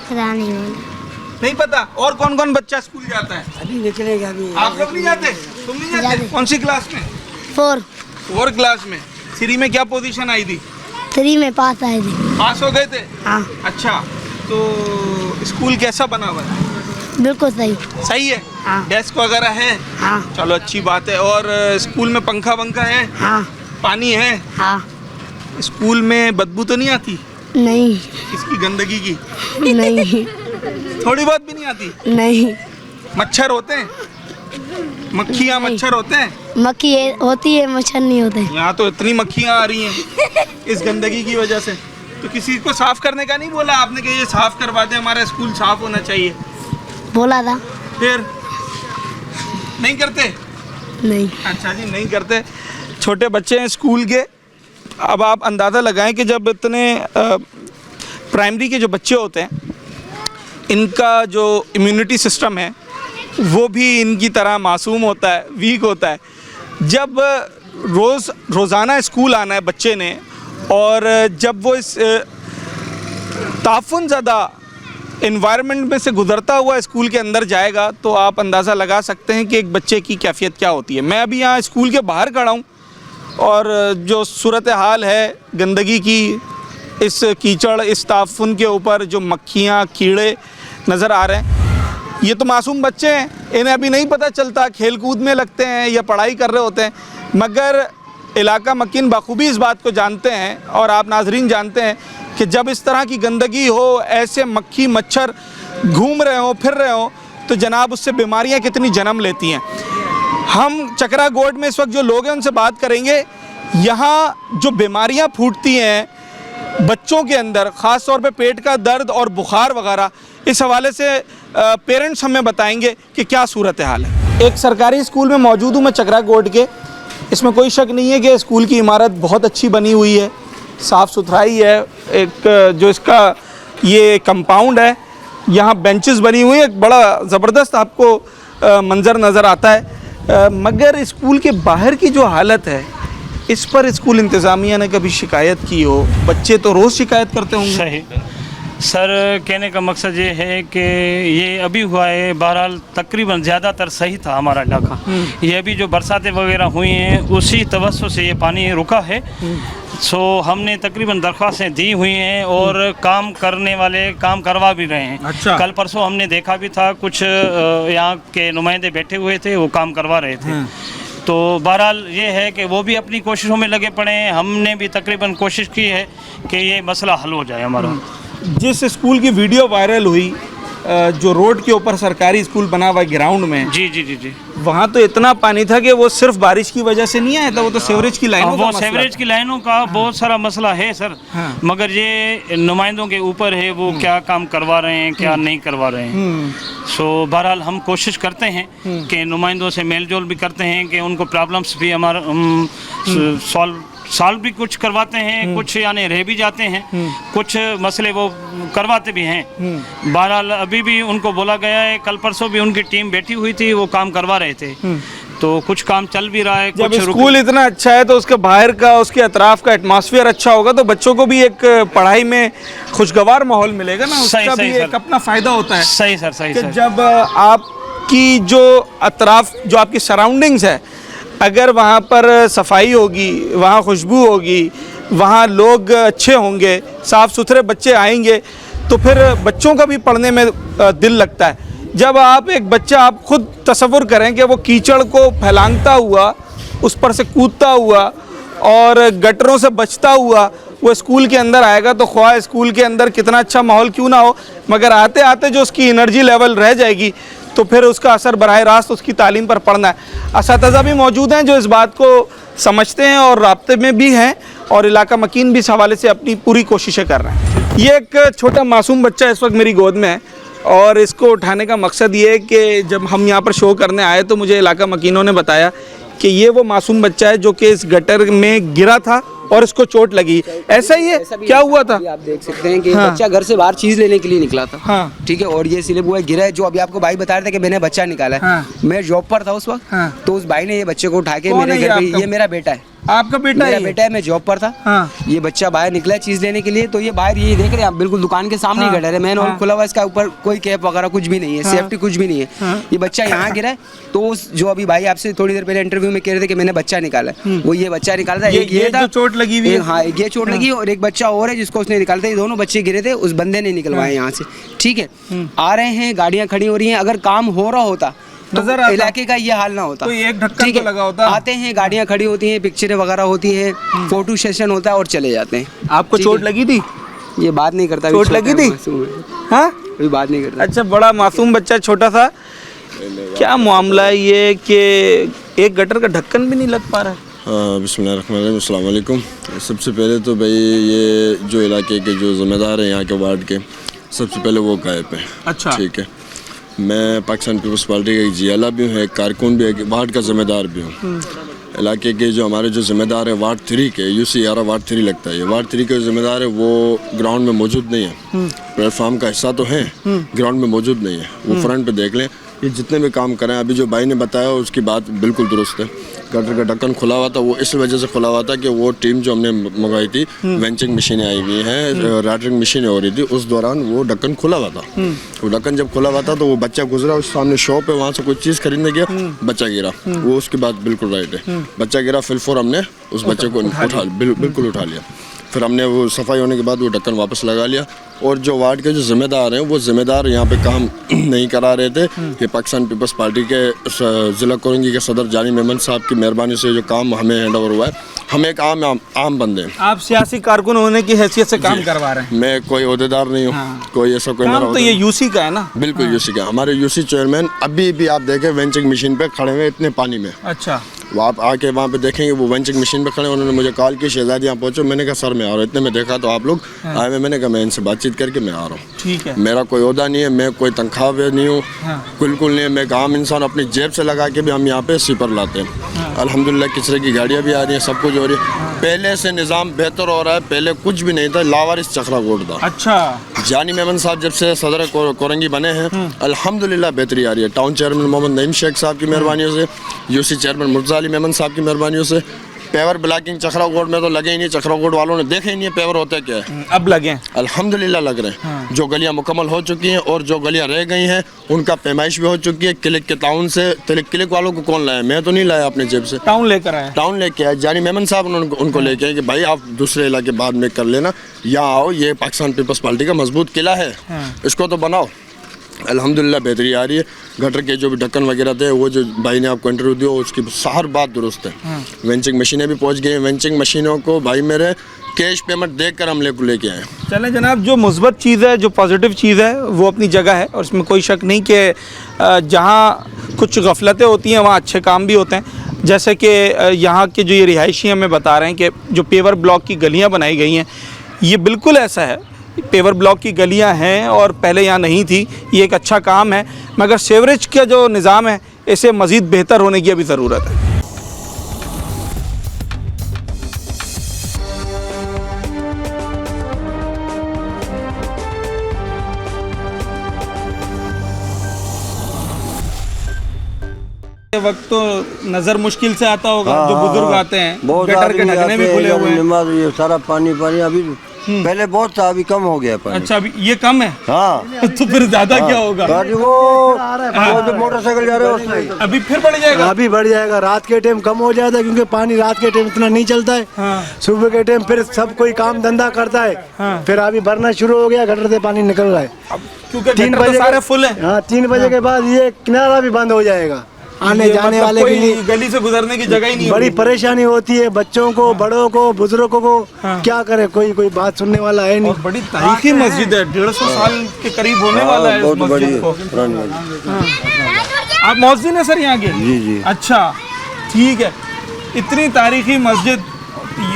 पता नहीं बोला। नहीं पता। और कौन कौन बच्चा स्कूल जाता है? अभी निकलेगा अभी। आप लोग नहीं जाते? तुम नहीं जाते? कौन सी क्लास में? 4 क्लास में। 3 में क्या पोजीशन आई थी? 3 में पास आए थे। पास हो गए थे? हाँ। अच्छा, तो स्कूल कैसा बना हुआ है? बिल्कुल सही। सही है? हाँ। डेस्क वगैरह है? हाँ। चलो अच्छी बात है। और स्कूल में पंखा वंखा है? हाँ। पानी है? हाँ। स्कूल में बदबू तो नहीं आती? नहीं। इसकी गंदगी की? नहीं। थोड़ी बहुत भी नहीं आती? नहीं। मच्छर होते हैं? मक्खियाँ मच्छर होते हैं? मक्खी होती है, मच्छर नहीं होते। यहाँ तो इतनी मक्खियाँ आ रही हैं इस गंदगी की वजह से। तो किसी को साफ करने का नहीं बोला आपने कि ये साफ करवा दें, हमारा स्कूल साफ होना चाहिए? बोला था। फिर नहीं करते? नहीं। अच्छा जी, नहीं करते। छोटे बच्चे हैं स्कूल के। अब आप अंदाज़ा लगाएं कि जब इतने प्राइमरी के जो बच्चे होते हैं, इनका जो इम्यूनिटी सिस्टम है वो भी इनकी तरह मासूम होता है, वीक होता है। जब रोज़ाना स्कूल आना है बच्चे ने, और जब वो इस ताफुन ज़्यादा इन्वायरमेंट में से गुज़रता हुआ स्कूल के अंदर जाएगा, तो आप अंदाज़ा लगा सकते हैं कि एक बच्चे की कैफियत क्या होती है। मैं अभी यहाँ स्कूल के बाहर खड़ा हूँ, और जो सूरत हाल है गंदगी की, इस कीचड़, इस ताफुन के ऊपर जो मक्खियाँ, कीड़े नज़र आ रहे हैं, ये तो मासूम बच्चे हैं, इन्हें अभी नहीं पता चलता, खेल कूद में लगते हैं या पढ़ाई कर रहे होते हैं। मगर इलाका मकीन बखूबी इस बात को जानते हैं, और आप नाजरीन जानते हैं कि जब इस तरह की गंदगी हो, ऐसे मक्खी मच्छर घूम रहे हो, फिर रहे हो, तो जनाब उससे बीमारियां कितनी जन्म लेती हैं। हम चकरा गोड में इस वक्त जो लोग हैं उनसे बात करेंगे। यहाँ जो बीमारियां फूटती हैं बच्चों के अंदर, ख़ास तौर पे पेट का दर्द और बुखार वगैरह, इस हवाले से पेरेंट्स हमें बताएंगे कि क्या सूरत हाल है। एक सरकारी स्कूल में मौजूद हूँ मैं चकरा गोड के। इसमें कोई शक नहीं है कि स्कूल की इमारत बहुत अच्छी बनी हुई है, साफ़ सुथराई है। एक जो इसका ये कंपाउंड है, यहाँ बेंचेस बनी हुई है, एक बड़ा ज़बरदस्त आपको मंज़र नज़र आता है। मगर स्कूल के बाहर की जो हालत है, इस पर स्कूल इंतज़ामिया ने कभी शिकायत की हो? बच्चे तो रोज़ शिकायत करते होंगे। सही सर, कहने का मकसद ये है कि ये अभी हुआ है, बहरहाल तकरीबन ज़्यादातर सही था हमारा इलाका। ये अभी जो बरसातें वगैरह हुई हैं उसी तवज्जो से ये पानी रुका है, सो हमने तकरीबन दरख्वास्तें दी हुई हैं और काम करने वाले काम करवा भी रहे हैं। अच्छा। कल परसों हमने देखा भी था, कुछ यहाँ के नुमाइंदे बैठे हुए थे, वो काम करवा रहे थे। तो बहरहाल ये है कि वो भी अपनी कोशिशों में लगे पड़े हैं, हमने भी तकरीबन कोशिश की है कि ये मसला हल हो जाए हमारा। जिस स्कूल की वीडियो वायरल हुई, जो रोड के ऊपर सरकारी स्कूल बना हुआ है ग्राउंड में, जी जी जी जी, वहाँ तो इतना पानी था कि वो सिर्फ बारिश की वजह से नहीं आया था, वो तो सीवरेज की लाइनों का वो मसला सीवरेज था। की लाइनों का बहुत सारा मसला है सर। हाँ। मगर ये नुमाइंदों के ऊपर है, वो क्या काम करवा रहे हैं, क्या नहीं करवा रहे हैं। सो बहरहाल हम कोशिश करते हैं कि नुमाइंदों से मेल जोल भी करते हैं कि उनको प्रॉब्लम्स भी हमारा सॉल्व भी कुछ करवाते हैं, कुछ यानी रह भी जाते हैं, कुछ मसले वो करवाते भी हैं। बहरहाल अभी भी उनको बोला गया है, कल परसों भी उनकी टीम बैठी हुई थी, वो काम करवा रहे थे। तो कुछ काम चल भी रहा है। जब कुछ स्कूल इतना अच्छा है तो उसके बाहर का, उसके अतराफ का एटमॉस्फेयर अच्छा होगा तो बच्चों को भी एक पढ़ाई में खुशगवार माहौल मिलेगा ना, सही, उसका सही, भी सर। एक अपना फायदा होता है। सही सर, सही कि सर। जब आपकी जो अतराफ, जो आपकी सराउंडिंग्स है, अगर वहाँ पर सफाई होगी, वहाँ खुशबू होगी, वहाँ लोग अच्छे होंगे, साफ़ सुथरे बच्चे आएंगे, तो फिर बच्चों का भी पढ़ने में दिल लगता है। जब आप एक बच्चा, आप खुद तसव्वुर करें कि वो कीचड़ को फैलांगता हुआ, उस पर से कूदता हुआ और गटरों से बचता हुआ वो स्कूल के अंदर आएगा, तो ख्वाह स्कूल के अंदर कितना अच्छा माहौल क्यों ना हो, मगर आते आते जो उसकी एनर्जी लेवल रह जाएगी तो फिर उसका असर बराह रास्त उसकी तालीम पर पड़ना है। असातिज़ा भी मौजूद हैं जो इस बात को समझते हैं और राब्ते में भी हैं, और इलाका मकीन भी इस हवाले से अपनी पूरी कोशिशें कर रहे हैं। ये एक छोटा मासूम बच्चा इस वक्त मेरी गोद में है, और इसको उठाने का मकसद ये है कि जब हम यहाँ पर शो करने आए तो मुझे इलाका मकीनों ने बताया कि ये वो मासूम बच्चा है जो कि इस गटर में गिरा था और इसको चोट लगी। ऐसा ही है, क्या हुआ था? आप देख सकते हैं कि बच्चा घर से बाहर चीज लेने के लिए निकला था। हाँ। ठीक है, और ये स्लिप हुआ गिरा है, जो अभी आपको भाई बता रहे थे कि मैंने बच्चा निकाला है। हाँ। मैं जॉब पर था उस वक्त। हाँ। तो उस भाई ने ये बच्चे को उठा के कौन मेरे है ये घर पे, आपका? ये मेरा बेटा है। आपका बेटा मेरा है? बेटा है, मैं जॉब पर था। हाँ। ये बच्चा बाहर निकला है चीज लेने के लिए, तो ये बाहर ये देख रहे हैं आप, बिल्कुल दुकान के सामने ही गटर है, मैन होल खुला हुआ है, इसका ऊपर कोई कैप वगैरह कुछ भी नहीं है, सेफ्टी कुछ भी नहीं है। ये बच्चा यहाँ गिरा है, तो जो अभी भाई आपसे थोड़ी देर पहले इंटरव्यू में कह रहे थे कि मैंने बच्चा निकाला है, वो ये बच्चा निकाला था। एक ये था जो चोट लगी हुई है। हाँ, एक ये चोट लगी, और एक बच्चा और है जिसको उसने निकाला था। ये दोनों बच्चे गिरे थे, उस बंदे ने निकलवाए यहाँ से। ठीक है, आ रहे हैं, गाड़ियाँ खड़ी हो रही हैं, अगर काम हो रहा होता तो नजर आता। इलाके का ये हाल ना होता। कोई एक ढक्कन ठीक तो है, लगा होता। आते हैं, गाड़ियाँ खड़ी होती हैं, पिक्चरें वगैरह होती हैं, फोटो सेशन होता है और चले जाते हैं। आपको ठीक चोट है। लगी थी? ये बात नहीं करता, चोट लगी थी? हाँ, कोई बात नहीं करता। अच्छा, बड़ा मासूम बच्चा छोटा सा, क्या मामला है ये कि एक गटर का ढक्कन भी नहीं लग पा रहा है? बिस्मिल्लाहिर्रहमानिर्रहीम, अस्सलाम वालेकुम। सबसे पहले तो भाई ये जो इलाके के जो ज़िम्मेदार हैं यहाँ के वार्ड के, सबसे पहले वो गायब हैं। अच्छा। ठीक है, मैं पाकिस्तान पीपल्स पार्टी का एक जियाला भी हूँ, एक कारकुन भी, एक वार्ड का ज़िम्मेदार भी हूँ। इलाके के जो हमारे जो ज़िम्मेदार है वार्ड 3 के, यूसी 11 वार्ड 3 लगता है, ये वार्ड 3 के ज़िम्मेदार है, वो ग्राउंड में मौजूद नहीं है। प्लेटफार्म का हिस्सा तो है, ग्राउंड में मौजूद नहीं है। वो फ्रंट पे देख लें, ये जितने भी काम करें, अभी जो भाई ने बताया उसकी बात बिल्कुल दुरुस्त है। गटर का ढक्कन खुला हुआ था, वो इस वजह से खुला हुआ था कि वो टीम जो हमने मंगाई थी, वेंचिंग मशीनें आई हुई हैं, रैटरिंग मशीनें हो रही थी, उस दौरान वो ढक्कन खुला हुआ था। वो ढक्कन जब खुला हुआ था तो वो बच्चा गुजरा, उस सामने शॉप है, वहाँ से कोई चीज़ खरीदने गया, बच्चा गिरा। वो उसकी बात बिल्कुल राइट है, बच्चा गिरा, फिलफोर हमने उस बच्चे को बिल्कुल उठा लिया। फिर हमने वो सफाई होने के बाद वो ढक्कन वापस लगा लिया। और जो वार्ड के जो ज़िम्मेदार हैं, वो ज़िम्मेदार यहाँ पे काम नहीं करा रहे थे। ये पाकिस्तान पीपल्स पार्टी के ज़िला कोरंगी के सदर जानी मेमन साहब की मेहरबानी से जो काम हमें हैंड ओवर हुआ है। हम एक आम बंदे हैं। आप सियासी कारकुन होने की हैसियत से काम करवा रहे हैं? मैं कोई ओहदेदार नहीं हूँ। हाँ। कोई ऐसा कोई काम तो ये यूसी का है ना? बिल्कुल यूसी का। हमारे यूसी चेयरमैन अभी भी आप देखें वेंचिंग मशीन पे खड़े हुए इतने पानी में। अच्छा। वो आप आके वहाँ पे देखेंगे, वो वेंचिंग मशीन पे खड़े। उन्होंने मुझे कॉल की, शहजादी यहाँ पहुँचो। मैंने कहा सर मैं आ रहा हूँ। इतने में देखा तो आप लोग आए हुए। मैंने कहा मैं इनसे बातचीत करके मैं आ रहा हूँ। ठीक है। मेरा कोई ओहदा नहीं है, मैं कोई तनख्वाह पे नहीं हूँ। बिल्कुल नहीं है। मैं एक आम इंसान, अपनी जेब से लगा के भी हम यहाँ पे स्वीपर लाते हैं। अल्हम्दुलिल्लाह कचरे की गाड़ियाँ भी आ रही हैं, सब कुछ हो रही है। पहले से निज़ाम बेहतर हो रहा है। पहले कुछ भी नहीं था, लावारिस चखरा कोट था। अच्छा। जानी मेमन साहब जब से सदर कोरंगी बने हैं, अल्हम्दुलिल्लाह बेहतरी आ रही है। टाउन चेयरमैन मोहम्मद नईम शेख साहब की मेहरबानियों से, यूसी चेयरमैन मुर्जा अली मेमन साहब की मेहरबानियों से, पेवर ब्लॉकिंग चखरा कोट में तो लगे ही नहीं, चखरा कोट वालों ने देखे ही नहीं पेवर होता क्या है। अब लगे हैं? अल्हम्दुलिल्लाह लग रहे हैं। जो गलियां मुकम्मल हो चुकी हैं और जो गलियां रह गई हैं उनका पैमाइश भी हो चुकी है। क्लिक के ताउन से, क्लिक वालों को कौन लाया? मैं तो नहीं लाया अपने जेब से, टाउन लेकर आए। टाउन लेके आए, जानी मेमन साहब ने उनको लेके आए कि भाई आप दूसरे इलाके बाद में कर लेना, यहाँ आओ, ये पाकिस्तान पीपल्स पार्टी का मजबूत किला है, इसको तो बनाओ। अल्हम्दुलिल्लाह बेहतरी आ रही है। गटर के जो भी ढक्कन वगैरह थे, वो जो भाई ने आपको इंटरव्यू दिया उसकी हर बात दुरुस्त है। वेंचिंग मशीनें भी पहुंच गई हैं। वेंचिंग मशीनों को भाई मेरे कैश पेमेंट देकर हम लेके आए। चलें जनाब, जो मुस्बत चीज़ है, जो पॉजिटिव चीज़ है वो अपनी जगह है और इसमें कोई शक नहीं कि जहाँ कुछ गफलतें होती हैं वहाँ अच्छे काम भी होते हैं। जैसे कि यहाँ के जो ये रिहायशी हमें बता रहे हैं कि जो पेवर ब्लॉक की गलियाँ बनाई गई हैं, ये बिल्कुल ऐसा है, पेवर ब्लॉक की गलियां हैं और पहले यहाँ नहीं थी। ये एक अच्छा काम है, मगर सीवरेज का जो निज़ाम है इसे मज़ीद बेहतर होने की अभी ज़रूरत है। वक्त तो नज़र मुश्किल से आता होगा। जो बुजुर्ग आते हैं, गटर के ढकने भी खुले हुए हैं, ये सारा पानी अभी पहले बहुत था, अभी कम हो गया पानी। अच्छा, अभी ये कम है? हाँ। तो फिर ज्यादा क्या होगा? वो जो मोटरसाइकिल जा रहे हैं उसमें अभी फिर बढ़ जाएगा? अभी बढ़ जाएगा। रात के टाइम कम हो जाता है क्योंकि पानी रात के टाइम इतना नहीं चलता है। सुबह के टाइम फिर सब कोई काम धंधा करता है। फिर अभी भरना शुरू हो गया, गटर से पानी निकल रहा है क्योंकि 3 बजे सारे फुल है। हाँ, 3 बजे के बाद ये किनारा भी बंद हो जाएगा। आने जाने वाले के लिए गली से गुजरने की जगह ही नहीं। बड़ी परेशानी होती है बच्चों को, बड़ों को, बुजुर्गों को। क्या करे, कोई बात सुनने वाला है नहीं। और बड़ी तारीखी मस्जिद है, 150 साल के करीब होने वाला है इस मस्जिद को। आप मौज़िन है सर यहाँ के? जी जी। अच्छा, ठीक है। इतनी तारीखी मस्जिद,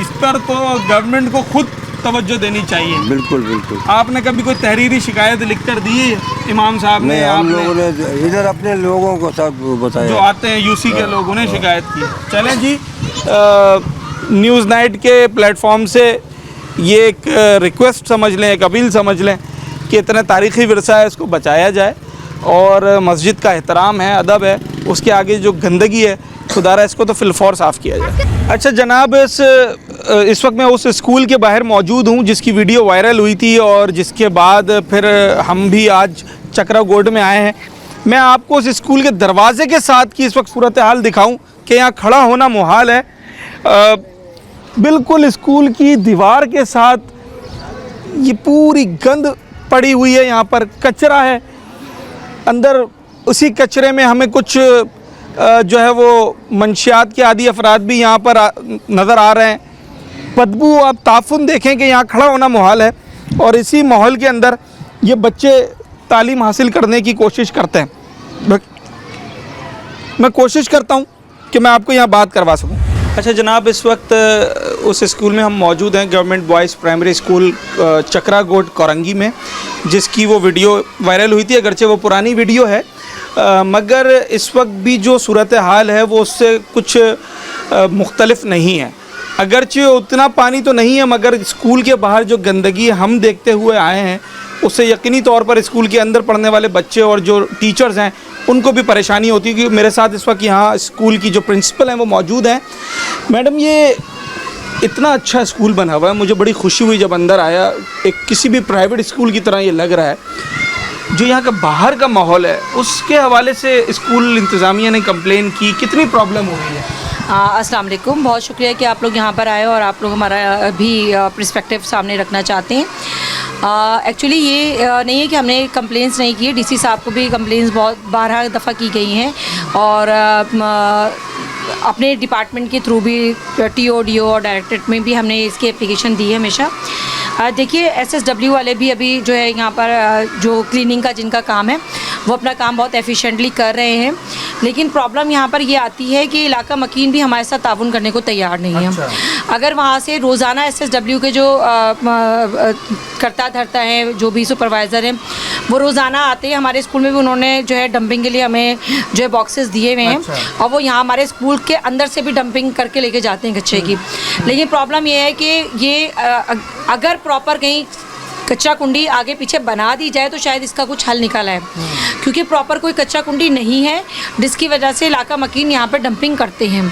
इस पर तो गवर्नमेंट को खुद तवज्जो देनी चाहिए। बिल्कुल बिल्कुल। आपने कभी कोई तहरीरी शिकायत लिख कर दी है इमाम साहब ने? हम लोगों ने इधर अपने लोगों को सब बताया, जो आते हैं यूसी के लोगों ने शिकायत की। चलें जी, न्यूज़ नाइट के प्लेटफॉर्म से ये एक रिक्वेस्ट समझ लें, एक अपील समझ लें कि इतना तारीख़ी विरसा है, इसको बचाया जाए और मस्जिद का एहतराम है, अदब है, उसके आगे जो गंदगी है खुदारा इसको तो फिलफौर साफ़ किया जाए। अच्छा जनाब, इस वक्त मैं उस स्कूल के बाहर मौजूद हूँ जिसकी वीडियो वायरल हुई थी और जिसके बाद फिर हम भी आज चक्रा गोड में आए हैं। मैं आपको उस स्कूल के दरवाजे के साथ की इस वक्त सूरत हाल दिखाऊं कि यहाँ खड़ा होना मुहाल है। बिल्कुल स्कूल की दीवार के साथ ये पूरी गंद पड़ी हुई है, यहाँ पर कचरा है, अंदर उसी कचरे में हमें कुछ जो है वो मंशियात के आदि अफराद भी यहाँ पर नज़र आ रहे हैं। बदबू, आप ताफुन देखें कि यहाँ खड़ा होना मुहाल है और इसी माहौल के अंदर ये बच्चे तालीम हासिल करने की कोशिश करते हैं। मैं कोशिश करता हूँ कि मैं आपको यहाँ बात करवा सकूँ। अच्छा जनाब, इस वक्त उस स्कूल में हम मौजूद हैं, गवर्नमेंट बॉयज़ प्राइमरी स्कूल चक्रा गोड कोरंगी में, जिसकी वो वीडियो वायरल हुई थी। अगरचे वो पुरानी वीडियो है मगर इस वक्त भी जो सूरत हाल है वो उससे कुछ मुख्तलिफ नहीं है। अगरचे उतना पानी तो नहीं है मगर स्कूल के बाहर जो गंदगी हम देखते हुए आए हैं उससे यकीनी तौर पर स्कूल के अंदर पढ़ने वाले बच्चे और जो टीचर्स हैं उनको भी परेशानी होती है। क्योंकि मेरे साथ इस वक्त यहाँ स्कूल की जो प्रिंसिपल हैं वो मौजूद हैं। मैडम, ये इतना अच्छा स्कूल बना हुआ है, मुझे बड़ी खुशी हुई जब अंदर आया। एक किसी भी प्राइवेट स्कूल की तरह ये लग रहा है। जो यहाँ का बाहर का माहौल है उसके हवाले से स्कूल इंतज़ामिया ने कंप्लेन की, कितनी प्रॉब्लम हो रही है? अस्सलाम वालेकुम, बहुत शुक्रिया कि आप लोग यहाँ पर आए और आप लोग हमारा भी पर्सपेक्टिव सामने रखना चाहते हैं। एक्चुअली ये नहीं है कि हमने कंप्लेंट्स नहीं की है, डीसी साहब को भी कंप्लेंट्स बहुत 12 दफ़ा की गई हैं और अपने डिपार्टमेंट के थ्रू भी TODO और डायरेक्टरेट में भी हमने इसकी एप्लीकेशन दी है हमेशा। देखिए SSW वाले भी अभी जो है यहाँ पर जो क्लीनिंग का जिनका काम है वो अपना काम बहुत एफिशिएंटली कर रहे हैं, लेकिन प्रॉब्लम यहाँ पर ये आती है कि इलाका मकीन भी हमारे साथ ताउन करने को तैयार नहीं है। अगर वहाँ से रोज़ाना SSW के जो करता धरता है, जो भी सुपरवाइज़र हैं, वो रोज़ाना आते हैं हमारे स्कूल में भी उन्होंने जो है डंपिंग के लिए हमें जो है बॉक्सेस दिए हुए हैं और वो यहाँ हमारे स्कूल के अंदर से भी डंपिंग करके लेके जाते हैं कचरे की। लेकिन प्रॉब्लम ये है कि ये अगर प्रॉपर कहीं कचरा कुंडी आगे पीछे बना दी जाए तो शायद इसका कुछ हल निकला है, क्योंकि प्रॉपर कोई कचरा कुंडी नहीं है, जिसकी वजह से इलाका मकीन यहाँ पर डंपिंग करते हैं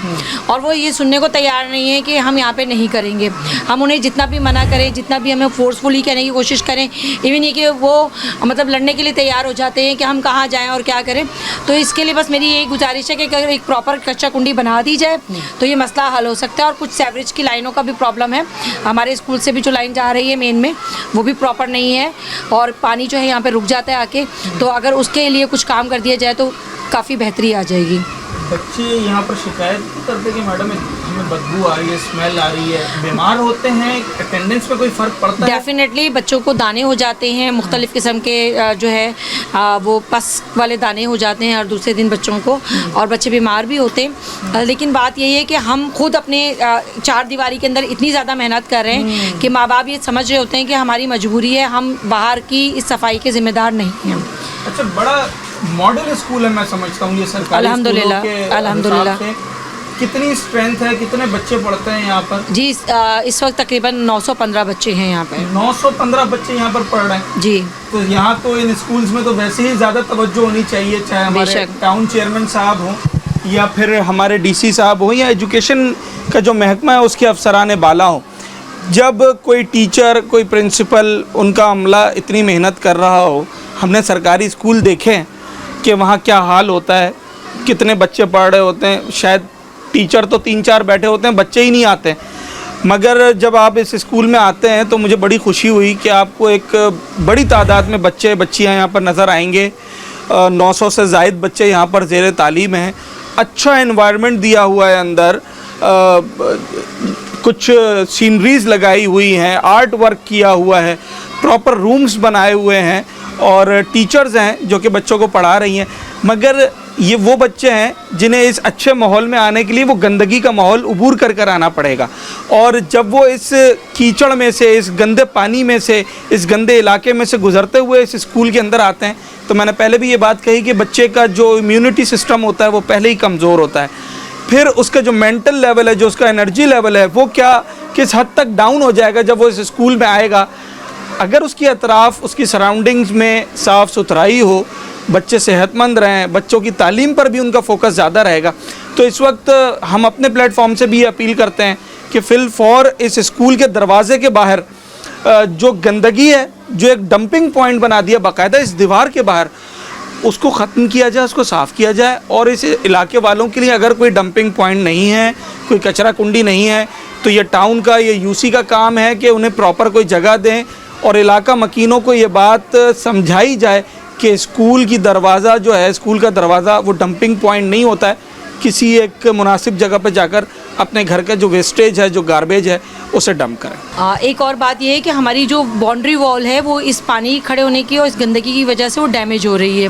और वो ये सुनने को तैयार नहीं है कि हम यहाँ पे नहीं करेंगे। हम उन्हें जितना भी मना करें, जितना भी हमें फोर्सफुली कहने की कोशिश करें, इवन ये कि वो मतलब लड़ने के लिए तैयार हो जाते हैं कि हम कहाँ जाएं और क्या करें। तो इसके लिए बस मेरी यही गुजारिश है कि अगर एक प्रॉपर कच्चा कुंडी बना दी जाए तो ये मसला हल हो सकता है। और कुछ सीवरेज की लाइनों का भी प्रॉब्लम है, हमारे स्कूल से भी जो लाइन जा रही है मेन में वो भी प्रॉपर नहीं है और पानी जो है यहाँ पे रुक जाता है आके। तो अगर उसके लिए कुछ काम कर दिया जाए तो काफ़ी बेहतरी आ जाएगी। बच्चे यहाँ पर शिकायत नहीं करते कि मैडम हमें बदबू आ रही है, स्मेल आ रही है, बीमार होते हैं, अटेंडेंस पे कोई फ़र्क पड़ता है? डेफिनेटली बच्चों को दाने हो जाते हैं, मुख्तलिफ़ किस्म के जो है वो पस वाले दाने हो जाते हैं हर दूसरे दिन बच्चों को, और बच्चे बीमार भी होते हैं। लेकिन बात यही है कि हम खुद अपने चार दीवारी के अंदर इतनी ज़्यादा मेहनत कर रहे हैं कि माँ बाप ये समझ रहे होते हैं कि हमारी मजबूरी है, हम बाहर की इस सफाई के ज़िम्मेदार नहीं हैं। अच्छा, बड़ा मॉडल स्कूल है मैं समझता हूँ ये सरकारी अल्हम्दुलिल्लाह, अल्हम्दुलिल्लाह। कितनी स्ट्रेंथ है, कितने बच्चे पढ़ते हैं यहाँ पर? जी इस वक्त तकरीबन 915 बच्चे हैं यहाँ पे। 915 बच्चे यहाँ पर पढ़ रहे हैं जी। तो यहाँ तो इन स्कूल्स में तो वैसे ही ज़्यादा तवज्जो होनी चाहिए, चाहे हमारे टाउन चेयरमैन साहब हों या फिर हमारे डीसी साहब हों या एजुकेशन का जो महकमा है उसके अफसरान बाला हों। जब कोई टीचर, कोई प्रिंसिपल, उनका अमला इतनी मेहनत कर रहा हो, हमने सरकारी स्कूल देखे कि वहाँ क्या हाल होता है, कितने बच्चे पढ़ रहे होते हैं, शायद टीचर तो 3-4 बैठे होते हैं, बच्चे ही नहीं आते। मगर जब आप इस स्कूल में आते हैं तो मुझे बड़ी खुशी हुई कि आपको एक बड़ी तादाद में बच्चे बच्चियाँ यहाँ पर नज़र आएंगे। 900 से ज़ायद बच्चे यहाँ पर ज़ेर तालीम हैं। अच्छा एनवायरनमेंट दिया हुआ है अंदर, कुछ सीनरीज लगाई हुई हैं, आर्ट वर्क किया हुआ है, प्रॉपर रूम्स बनाए हुए हैं और टीचर्स हैं जो कि बच्चों को पढ़ा रही हैं। मगर ये वो बच्चे हैं जिन्हें इस अच्छे माहौल में आने के लिए वो गंदगी का माहौल उबूर कर आना पड़ेगा, और जब वो इस कीचड़ में से, इस गंदे पानी में से, इस गंदे इलाके में से गुजरते हुए इस स्कूल के अंदर आते हैं तो मैंने पहले भी ये बात कही कि बच्चे का जो इम्यूनिटी सिस्टम होता है वो पहले ही कमज़ोर होता है। फिर उसका जो मेंटल लेवल है, जो उसका एनर्जी लेवल है, वो क्या किस हद तक डाउन हो जाएगा जब वो इस स्कूल में आएगा। अगर उसकी अतराफ़, उसकी सराउंडिंग्स में साफ़ सुथराई हो, बच्चे सेहतमंद रहें, बच्चों की तालीम पर भी उनका फोकस ज़्यादा रहेगा। तो इस वक्त हम अपने प्लेटफॉर्म से भी अपील करते हैं कि फिल फॉर इस स्कूल के दरवाज़े के बाहर जो गंदगी है, जो एक डंपिंग पॉइंट बना दिया बाकायदा इस दीवार के बाहर, उसको ख़त्म किया जाए, उसको साफ़ किया जाए। और इस इलाके वालों के लिए अगर कोई डंपिंग पॉइंट नहीं है, कोई कचरा कुंडी नहीं है, तो ये टाउन का, ये यूसी का काम है कि उन्हें प्रॉपर कोई जगह दें और इलाका मकीनों को ये बात समझाई जाए कि स्कूल की दरवाज़ा जो है, स्कूल का दरवाज़ा वो डंपिंग पॉइंट नहीं होता है। किसी एक मुनासिब जगह पर जाकर अपने घर का जो वेस्टेज है, जो गार्बेज है, उसे डंप करें। एक और बात यह है कि हमारी जो बाउंड्री वॉल है वो इस पानी खड़े होने की और इस गंदगी की वजह से वो डैमेज हो रही है।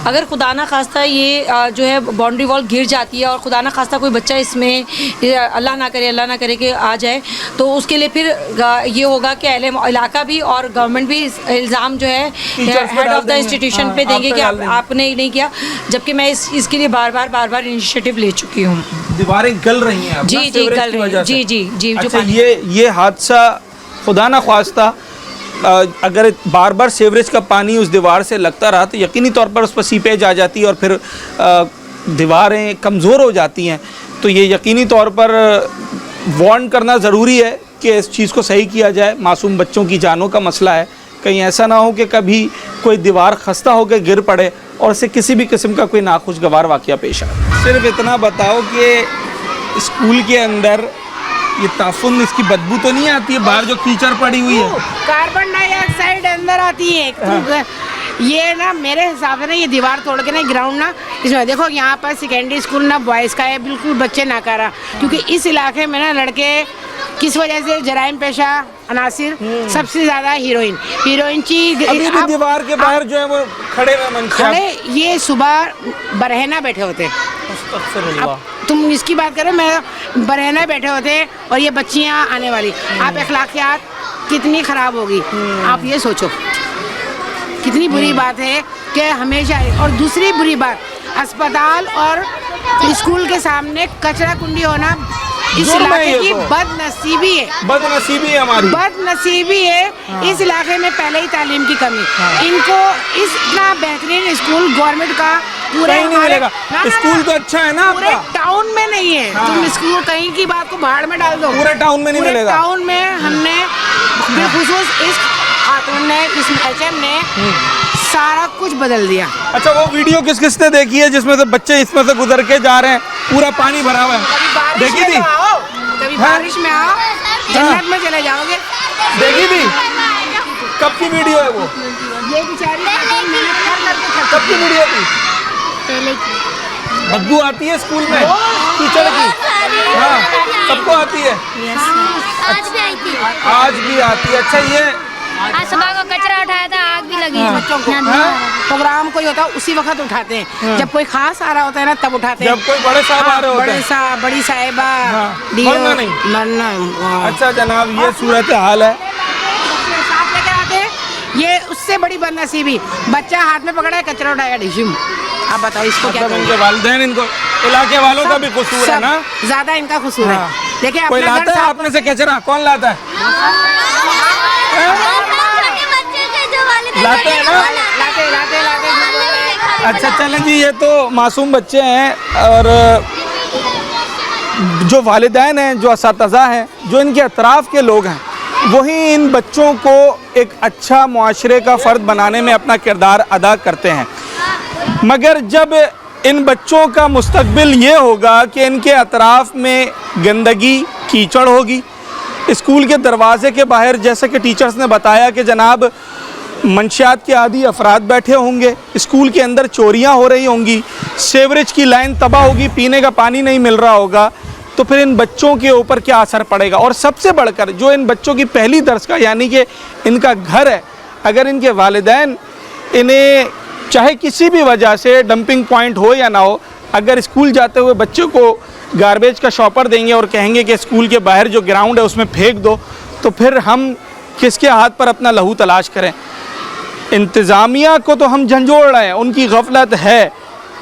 अगर खुदा ना खास्ता ये जो है बाउंड्री वॉल गिर जाती है और खुदा ना खास्ता कोई बच्चा इसमें, अल्लाह ना करे कि आ जाए, तो उसके लिए फिर ये होगा कि इलाका भी और गवर्नमेंट भी इल्ज़ाम जो है हेड ऑफ द इंस्टीट्यूशन पे देंगे कि आपने नहीं किया, जबकि मैं इसके लिए बार बार इनिशिएटिव ले चुकी हूँ। दीवारें गल रही हैं जी गल रही हैं, जी। अच्छा, ये हादसा खुदा ना ख्वास्ता अगर बार बार सीवरेज का पानी उस दीवार से लगता रहा तो यकीनी तौर पर उस पर सीपेज आ जाती है और फिर दीवारें कमज़ोर हो जाती हैं। तो ये यकीनी तौर पर वार्न करना ज़रूरी है कि इस चीज़ को सही किया जाए। मासूम बच्चों की जानों का मसला है, कहीं ऐसा ना हो कि कभी कोई दीवार खस्ता होकर गिर पड़े और इससे किसी भी किस्म का कोई नाखुशगवार वाक़या पेश आए। सिर्फ इतना बताओ कि स्कूल के अंदर ये ताफुन, इसकी बदबू तो नहीं आती है? बाहर जो कीचड़ पड़ी हुई है, कार्बन डाइऑक्साइड अंदर आती है। हाँ। ये ना मेरे हिसाब से ना ये दीवार तोड़ के ना ग्राउंड ना, इसमें देखो यहाँ पर सेकेंडरी स्कूल ना बॉयज़ का है, बिल्कुल बच्चे नाकारा, क्योंकि इस इलाके में ना लड़के किस वजह से जराइम पेशा अनासिर सबसे ज़्यादा हीरोइन की अभी भी दीवार के बाहर जो है वो खड़े ये सुबह बरहना बैठे होते। अब तुम इसकी बात करो, मैं बरहना बैठे होते और ये बच्चियाँ आने वाली, आप अखलाकियात कितनी ख़राब होगी आप ये सोचो। कितनी बुरी बात है कि हमेशा। और दूसरी बुरी बात, अस्पताल और स्कूल के सामने कचरा कुंडी होना इस जुर्म है इलाके ये की तो। बदनसीबी है, बदनसीबी है हमारी। बदनसीबी है। इस इलाके में पहले ही तालीम की कमी, इनको इतना बेहतरीन स्कूल गवर्नमेंट का पूरे कहीं नहीं मिलेगा। स्कूल तो अच्छा है ना पूरे आपका? टाउन में नहीं है। तुम स्कूल कहीं की बात को भाड़ में डाल दो, पूरे टाउन में नहीं पूरे मिलेगा। टाउन में हमने बिलखुसूस इस खातून ने, इस HM ने सारा कुछ बदल दिया। अच्छा, वो वीडियो किस किस ने देखी है जिसमें से बच्चे इसमें से गुजर के जा रहे हैं, पूरा पानी भरा हुआ है? देखी थी? कभी बारिश में आओ, जन्नत में चले जाओगे। देखी थी? कब की वीडियो है वो? ये बेचारी खातून मेहनत कर करके कब की वीडियो थी? पहले की। बदबू आती है स्कूल में कीचड़ की? हाँ, सबको आती है। आज भी आई थी। आज भी आती है। अच्छा, ये आज सुबह को कचरा उठाया था, आग भी लगी। बच्चों को प्रोग्राम कोई होता है उसी वक्त उठाते हैं, जब कोई खास आ रहा होता है ना तब उठाते हैं। जब कोई बड़े साहब आ रहे होते बड़े हैं। साहब, बड़ी साहिबा, मरना नहीं। मरना। अच्छा जनाब, ये सूरत हाल है। साथ लेकर आते हैं, ये उससे बड़ी बदनसीबी, बच्चा हाथ में पकड़ा है, कचरा उठाया डिशिम। आप बताओ इसको क्या मतलब करें? इनके वालिदैन, इनको इलाके वालों का भी कसूर है ना? ज्यादा इनका कसूर है। देखिए कोई अपना घर लाता है साफ- आप में से कचरा? कौन लाता है? लाते हैं ना? लाते लाते लाते। अच्छा चलें जी, ये तो मासूम बच्चे हैं और जो वालिदैन हैं, जो असातिज़ा हैं, जो इनके अतराफ़ के लोग हैं, वही इन बच्चों को एक अच्छा मुआशरे का फ़र्द बनाने में अपना किरदार अदा करते हैं। मगर जब इन बच्चों का मुस्तकबिल ये होगा कि इनके अतराफ़ में गंदगी, कीचड़ होगी, स्कूल के दरवाजे के बाहर जैसे कि टीचर्स ने बताया कि जनाब मंशियात के आदी अफराद बैठे होंगे, स्कूल के अंदर चोरियां हो रही होंगी, सेवरेज की लाइन तबाह होगी, पीने का पानी नहीं मिल रहा होगा, तो फिर इन बच्चों के ऊपर क्या असर पड़ेगा? और सबसे बढ़कर जो इन बच्चों की पहली दर्स का यानी कि इनका घर है, अगर इनके वालिदैन इन्हें चाहे किसी भी वजह से डंपिंग पॉइंट हो या ना हो, अगर स्कूल जाते हुए बच्चों को गार्बेज का शॉपर देंगे और कहेंगे कि स्कूल के बाहर जो ग्राउंड है उसमें फेंक दो, तो फिर हम किसके हाथ पर अपना लहू तलाश करें? इंतज़ामिया को तो हम झंझोड़ रहे हैं, उनकी गफलत है।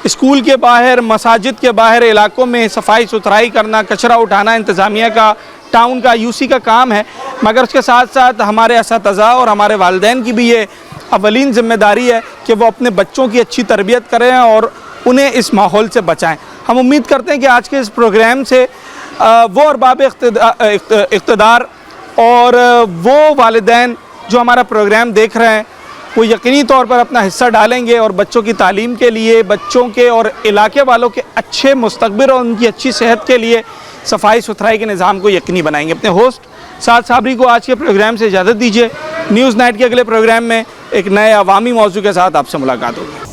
स्कूल के बाहर, मसाजिद के बाहर इलाकों में सफाई सुथराई करना, कचरा उठाना इंतज़ामिया का, टाउन का, यूसी का काम है, मगर उसके साथ साथ हमारे असातिज़ा और हमारे वालिदैन की भी ये अवलीन ज़िम्मेदारी है कि वो अपने बच्चों की अच्छी तरबियत करें और उन्हें इस माहौल से बचाएं। हम उम्मीद करते हैं कि आज के इस प्रोग्राम से वो अरबाब इक़्तिदार और वो वालिदैन जो हमारा प्रोग्राम देख रहे हैं, वो यकीनी तौर पर अपना हिस्सा डालेंगे और बच्चों की तालीम के लिए, बच्चों के और इलाके वालों के अच्छे मुस्तक़बिल और उनकी अच्छी सेहत के लिए सफाई सुथराई के निज़ाम को यकीनी बनाएंगे। अपने होस्ट साद साबरी को आज के प्रोग्राम से इजाज़त दीजिए। न्यूज़ नाइट के अगले प्रोग्राम में एक नए अवामी मौजू के साथ आपसे मुलाकात होगी।